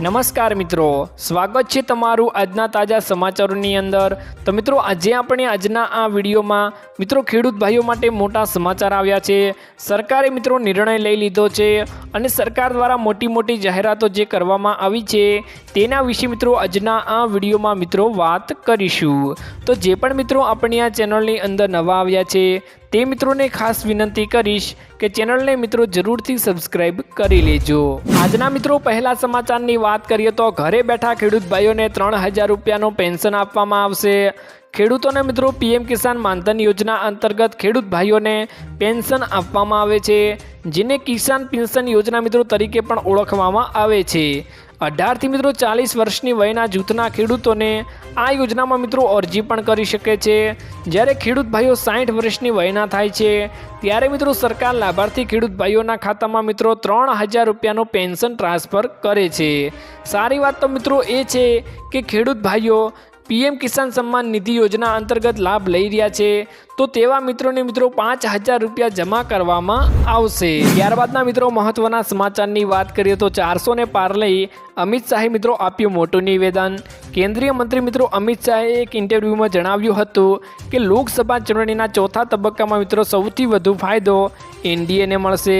નમસ્કાર મિત્રો, સ્વાગત છે તમારું આજના તાજા સમાચારોની અંદર। તો મિત્રો આજે આપણે આજના આ વિડીયોમાં મિત્રો ખેડૂત ભાઈઓ માટે મોટા સમાચાર આવ્યા છે। સરકારે મિત્રો નિર્ણય લઈ લીધો છે અને સરકાર દ્વારા મોટી જાહેરાતો જે કરવામાં આવી છે તેના વિશે મિત્રો આજના આ વિડીયોમાં મિત્રો વાત કરીશું। તો જે પણ મિત્રો આપણી આ ચેનલની અંદર નવા આવ્યા છે તે મિત્રોને ખાસ વિનંતી કરીશ કે ચેનલને મિત્રો જરૂરથી સબસ્ક્રાઇબ કરી લેજો। આજના મિત્રો પહેલા સમાચારની વાત કરીએ તો ઘરે બેઠા ખેડૂત ભાઈઓને 3000 રૂપિયાનો પેન્શન આપવામાં આવશે। ખેડૂતોને મિત્રો પીએમ કિસાન માનધન યોજના અંતર્ગત ખેડૂત ભાઈઓને પેન્શન આપવામાં આવે છે, જેને કિસાન પેન્શન યોજના મિત્રો તરીકે પણ ઓળખવામાં આવે છે। 18 થી મિત્રો 40 વર્ષની વયના જૂથના ખેડૂતોને આ યોજનામાં મિત્રો અરજી પણ કરી શકે છે। જ્યારે ખેડૂત ભાઈઓ 60 વર્ષની વયના થાય છે ત્યારે મિત્રો સરકાર લાભાર્થી ખેડૂત ભાઈઓના ખાતામાં મિત્રો 3000 રૂપિયાનો પેન્શન ટ્રાન્સફર કરે છે। સારી વાત તો મિત્રો એ છે કે ખેડૂત ભાઈઓ પીએમ કિસાન સન્માન નિધિ યોજના અંતર્ગત લાભ લઈ રહ્યા છે તો તેવા મિત્રોને મિત્રો 5000 રૂપિયા જમા કરવામાં આવશે। ત્યારબાદના મિત્રો મહત્વના સમાચારની વાત કરીએ તો 400 ને પાર લઈ અમિત શાહે મિત્રો આપ્યું મોટું નિવેદન। કેન્દ્રીય મંત્રી મિત્રો અમિત શાહે એક ઇન્ટરવ્યૂમાં જણાવ્યું હતું કે લોકસભા ચૂંટણીના ચોથા તબક્કામાં મિત્રો સૌથી વધુ ફાયદો એનડીએને મળશે।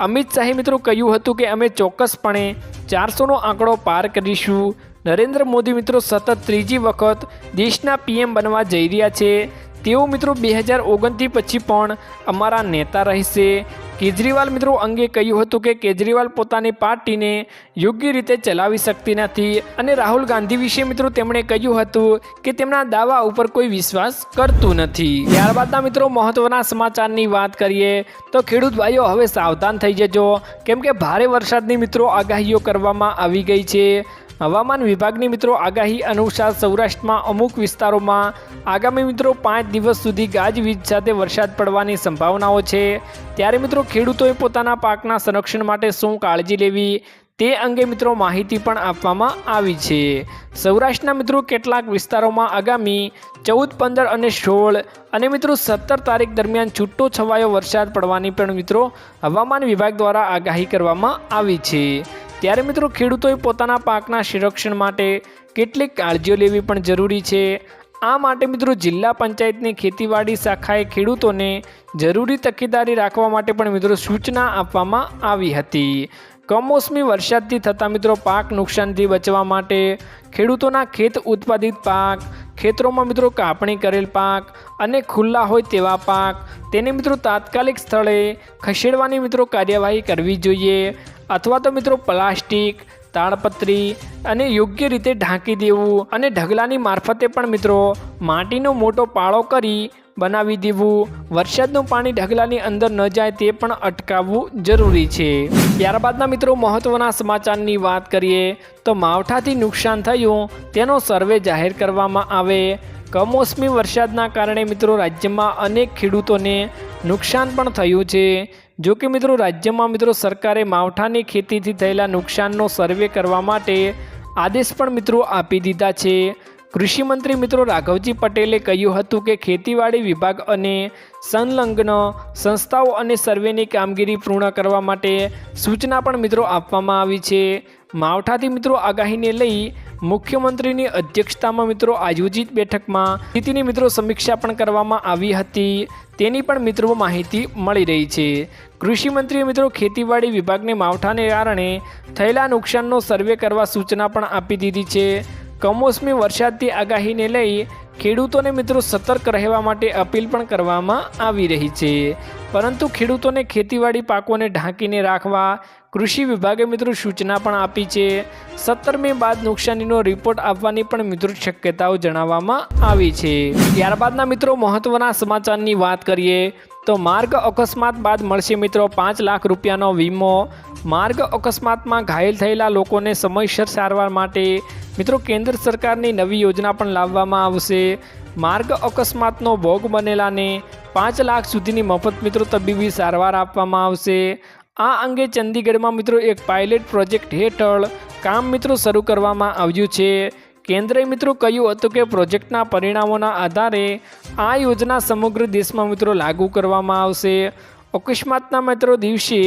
અમિત શાહે મિત્રો કહ્યું હતું કે અમે ચોક્કસપણે 400નો આંકડો પાર કરીશું। નરેન્દ્ર મોદી મિત્રો સતત ત્રીજી વખત દેશના પીએમ બનવા જઈ રહ્યા છે। તેઓ મિત્રો 2029 પછી પણ અમારા નેતા રહેશે। કેજરીવાલ મિત્રો અંગે કહ્યું હતું કે કેજરીવાલ પોતાની પાર્ટીને યોગ્ય રીતે ચલાવી શકતી નથી અને રાહુલ ગાંધી વિશે મિત્રો તેમણે કહ્યું હતું કે તેમના દાવા ઉપર કોઈ વિશ્વાસ કરતું નથી। ત્યારબાદના મિત્રો મહત્વના સમાચારની વાત કરીએ તો ખેડૂત ભાઈઓ હવે સાવધાન થઈ જજો, કેમ કે ભારે વરસાદની મિત્રો આગાહીઓ કરવામાં આવી ગઈ છે। હવામાન વિભાગની મિત્રો આગાહી અનુસાર સૌરાષ્ટ્રમાં અમુક વિસ્તારોમાં આગામી મિત્રો 5 દિવસ સુધી ગાજવીજ સાથે વરસાદ પડવાની સંભાવનાઓ છે। ત્યારે મિત્રો ખેડૂતોએ પોતાના પાકના સંરક્ષણ માટે શું કાળજી લેવી તે અંગે મિત્રો માહિતી પણ આપવામાં આવી છે। સૌરાષ્ટ્રના મિત્રો કેટલાક વિસ્તારોમાં આગામી 14, 15 અને 16 અને મિત્રો 17 તારીખ દરમિયાન છૂટો છવાયો વરસાદ પડવાની પણ મિત્રો હવામાન વિભાગ દ્વારા આગાહી કરવામાં આવી છે। ત્યારે મિત્રો ખેડૂતોએ પોતાના પાકના સંરક્ષણ માટે કેટલીક કાળજીઓ લેવી પણ જરૂરી છે। આ માટે મિત્રો જિલ્લા પંચાયતની ખેતીવાડી શાખાએ ખેડૂતોને જરૂરી તકેદારી રાખવા માટે પણ મિત્રો સૂચના આપવામાં આવી હતી। કમોસમી વરસાદથી થતા મિત્રો પાક નુકસાનથી બચવા માટે ખેડૂતોના ખેત ઉત્પાદિત પાક, ખેતરોમાં મિત્રો કાપણી કરેલ પાક અને ખુલ્લા હોય તેવા પાક તેને મિત્રો તાત્કાલિક સ્થળે ખસેડવાની મિત્રો કાર્યવાહી કરવી જોઈએ, અથવા તો મિત્રો પ્લાસ્ટિક, તાડપત્રી અને યોગ્ય રીતે ઢાંકી દેવું અને ઢગલાની મારફતે પણ મિત્રો માટીનો મોટો પાળો કરી બનાવી દેવું। વરસાદનું પાણી ઢગલાની અંદર ન જાય તે પણ અટકાવવું જરૂરી છે। ત્યારબાદના મિત્રો મહત્વના સમાચારની વાત કરીએ તો માવઠાથી નુકસાન થયું તેનો સર્વે જાહેર કરવામાં આવે। કમોસમી વરસાદના કારણે મિત્રો રાજ્યમાં અનેક ખેડૂતોને નુકસાન પણ થયું છે। જો કે મિત્રો રાજ્યમાં મિત્રો સરકારે માવઠાની ખેતીથી થયેલા નુકસાનનો સર્વે કરવા માટે આદેશ પણ મિત્રો આપી દીધા છે। કૃષિ મંત્રી મિત્રો રાઘવજી પટેલે કહ્યું હતું કે ખેતીવાડી વિભાગ અને સંલગ્ન સંસ્થાઓ અને સર્વેની કામગીરી પૂર્ણ કરવા માટે સૂચના પણ મિત્રો આપવામાં આવી છે। માવઠાથી મિત્રો આગાહીને લઈ મુખ્યમંત્રીની અધ્યક્ષતામાં મિત્રો આયોજિત બેઠકમાં સ્થિતિની મિત્રો સમીક્ષા પણ કરવામાં આવી હતી, તેની પણ મિત્રો માહિતી મળી રહી છે। કૃષિ મંત્રીએ મિત્રો ખેતીવાડી વિભાગને માવઠાને કારણે થયેલા નુકસાનનો સર્વે કરવા સૂચના પણ આપી દીધી છે। કમોસમી વરસાદથી આગાહીને લઈ ખેડૂતોને મિત્રો સતર્ક રહેવા માટે અપીલ પણ કરવામાં આવી રહી છે, પરંતુ ખેડૂતોને ખેતીવાડી પાકોને ઢાંકીને રાખવા કૃષિ વિભાગે મિત્રો સૂચના પણ આપી છે। 17 મે બાદ નુકસાનીનો રિપોર્ટ આપવાની પણ મિત્રો શક્યતાઓ જણાવવામાં આવી છે। ત્યારબાદના મિત્રો મહત્વના સમાચારની વાત કરીએ તો માર્ગ અકસ્માત બાદ મળશે મિત્રો 5 લાખ રૂપિયાનો વીમો। માર્ગ અકસ્માતમાં ઘાયલ થયેલા લોકોને સમયસર સારવાર માટે મિત્રો કેન્દ્ર સરકારની નવી યોજના પણ લાવવામાં આવશે। માર્ગ અકસ્માતનો ભોગ બનેલાને 5 લાખ સુધીની મફત મિત્રો તબીબી સારવાર આપવામાં આવશે। આ અંગે ચંદીગઢમાં મિત્રો એક પાયલટ પ્રોજેક્ટ હેઠળ કામ મિત્રો શરૂ કરવામાં આવ્યું છે। કેન્દ્રએ મિત્રો કહ્યું હતું કે પ્રોજેક્ટના પરિણામોના આધારે આ યોજના સમગ્ર દેશમાં મિત્રો લાગુ કરવામાં આવશે। અકસ્માતના મિત્રો દિવસે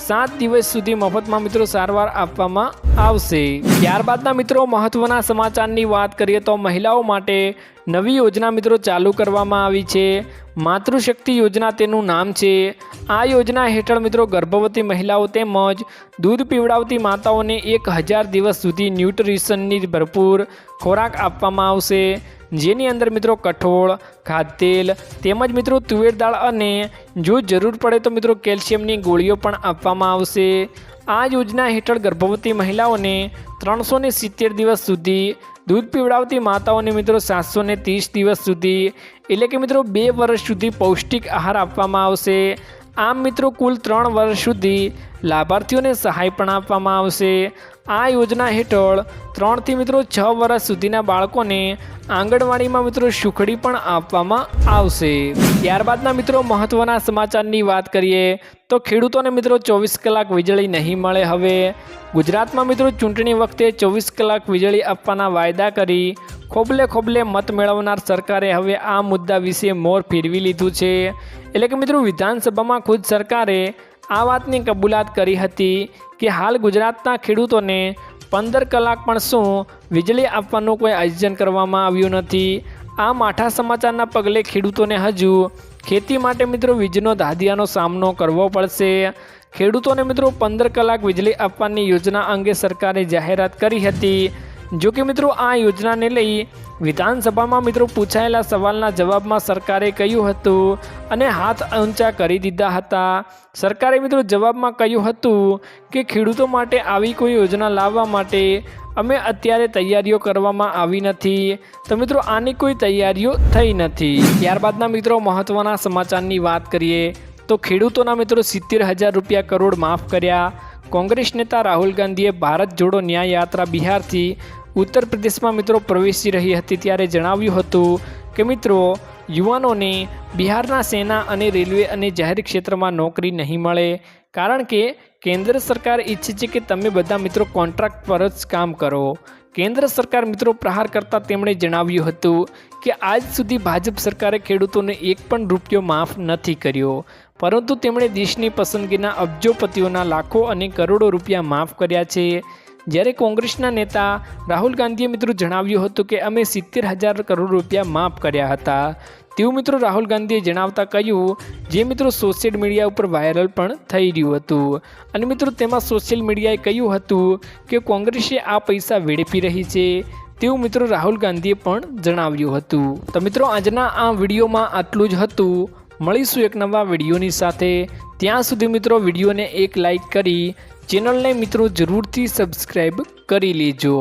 7 દિવસ સુધી મફતમાં મિત્રો સારવાર આપવામાં આવશે। ત્યારબાદના મિત્રો મહત્વના સમાચારની વાત કરીએ તો મહિલાઓ માટે નવી યોજના મિત્રો ચાલુ કરવામાં આવી છે। માતૃશક્તિ યોજના તેનું નામ છે। આ યોજના હેઠળ મિત્રો ગર્ભવતી મહિલાઓ તેમજ દૂધ પીવડાવતી માતાઓને 1000 દિવસ સુધી ન્યુટ્રિશનની ભરપૂર ખોરાક આપવામાં આવશે, જેની અંદર મિત્રો કઠોળ, ખાદ્યતેલ તેમજ મિત્રો તુવેર દાળ અને જો જરૂર પડે તો મિત્રો કેલ્શિયમની ગોળીઓ પણ આપવામાં આવશે। આ યોજના હેઠળ ગર્ભવતી મહિલાઓને 370 દિવસ સુધી, દૂધ પીવડાવતી માતાઓને મિત્રો 730 દિવસ સુધી એટલે કે મિત્રો 2 વર્ષ સુધી પૌષ્ટિક આહાર આપવામાં આવશે। આમ મિત્રો કુલ 3 વર્ષ સુધી લાભાર્થીઓને સહાય પણ આપવામાં આવશે। આ યોજના હેઠળ 3 થી મિત્રો 6 વર્ષ સુધીના બાળકોને આંગણવાડીમાં મિત્રો સુખડી પણ આપવામાં આવશે। ત્યારબાદના મિત્રો મહત્વના સમાચારની વાત કરીએ તો ખેડૂતોને મિત્રો 24 કલાક વીજળી નહીં મળે। હવે ગુજરાતમાં મિત્રો ચૂંટણી વખતે 24 કલાક વીજળી આપવાના વાયદા કરી ખોબલે મત મેળવનાર સરકારે હવે આ મુદ્દા વિશે મોર ફેરવી લીધું છે। એટલે કે મિત્રો વિધાનસભામાં ખુદ સરકારે આ વાતની કબૂલાત કરી હતી કે હાલ ગુજરાતના ખેડૂતોને 15 કલાક પણ શું વીજળી આપવાનું કોઈ આયોજન કરવામાં આવ્યું નથી। આ માઠા સમાચારના પગલે ખેડૂતોને હજુ ખેતી માટે મિત્રો વીજનો દાધિયાનો સામનો કરવો પડશે। ખેડૂતોને મિત્રો 15 કલાક વીજળી આપવાની યોજના અંગે સરકારે જાહેરાત કરી હતી। જો કે મિત્રો આ યોજનાને લઈ વિધાનસભામાં મિત્રો પૂછાયેલા સવાલના જવાબમાં સરકારે કહ્યું હતું અને હાથ ઊંચા કરી દીધા હતા। સરકારે મિત્રો જવાબમાં કહ્યું હતું કે ખેડૂતો માટે આવી કોઈ યોજના લાવવા માટે અમે અત્યારે તૈયારીઓ કરવામાં આવી નથી, તો મિત્રો આની કોઈ તૈયારીઓ થઈ નથી। ત્યારબાદના મિત્રો મહત્વના સમાચારની વાત કરીએ તો ખેડૂતોના મિત્રો 70,000 રૂપિયા કરોડ માફ કર્યા। કોંગ્રેસ નેતા રાહુલ ગાંધીએ ભારત જોડો ન્યાય યાત્રા બિહારથી ઉત્તર પ્રદેશમાં મિત્રો પ્રવેશી રહી હતી ત્યારે જણાવ્યું હતું કે મિત્રો યુવાનોને બિહારના સેના અને રેલવે અને જાહેર ક્ષેત્રમાં નોકરી નહીં મળે, કારણ કે કેન્દ્ર સરકાર ઈચ્છે છે કે તમે બધા મિત્રો કોન્ટ્રાક્ટ પર જ કામ કરો। કેન્દ્ર સરકાર મિત્રો પ્રહાર કરતા તેમણે જણાવ્યું હતું કે આજ સુધી ભાજપ સરકારે ખેડૂતોને એક પણ રૂપિયો માફ નથી કર્યો, પરંતુ તેમણે દેશની પસંદગીના અબજોપતિઓના લાખો અને કરોડો રૂપિયા માફ કર્યા છે। જ્યારે કોંગ્રેસના નેતા રાહુલ ગાંધીએ મિત્રો જણાવ્યું હતું કે અમે 70,000 કરોડ રૂપિયા માફ કર્યા હતા તેવું મિત્રો રાહુલ ગાંધીએ જણાવતા કહ્યું, જે મિત્રો સોશિયલ મીડિયા ઉપર વાયરલ પણ થઈ રહ્યું હતું। અને મિત્રો તેમાં સોશિયલ મીડિયાએ કહ્યું હતું કે કોંગ્રેસે આ પૈસા વેડફી રહી છે તેવું મિત્રો રાહુલ ગાંધીએ પણ જણાવ્યું હતું। તો મિત્રો આજના આ વિડીયોમાં આટલું જ હતું। મળીશું એક નવા વિડીયોની સાથે। ત્યાં સુધી મિત્રો વિડીયોને એક લાઈક કરી ચેનલને મિત્રો જરૂરથી સબસ્ક્રાઈબ કરી લેજો।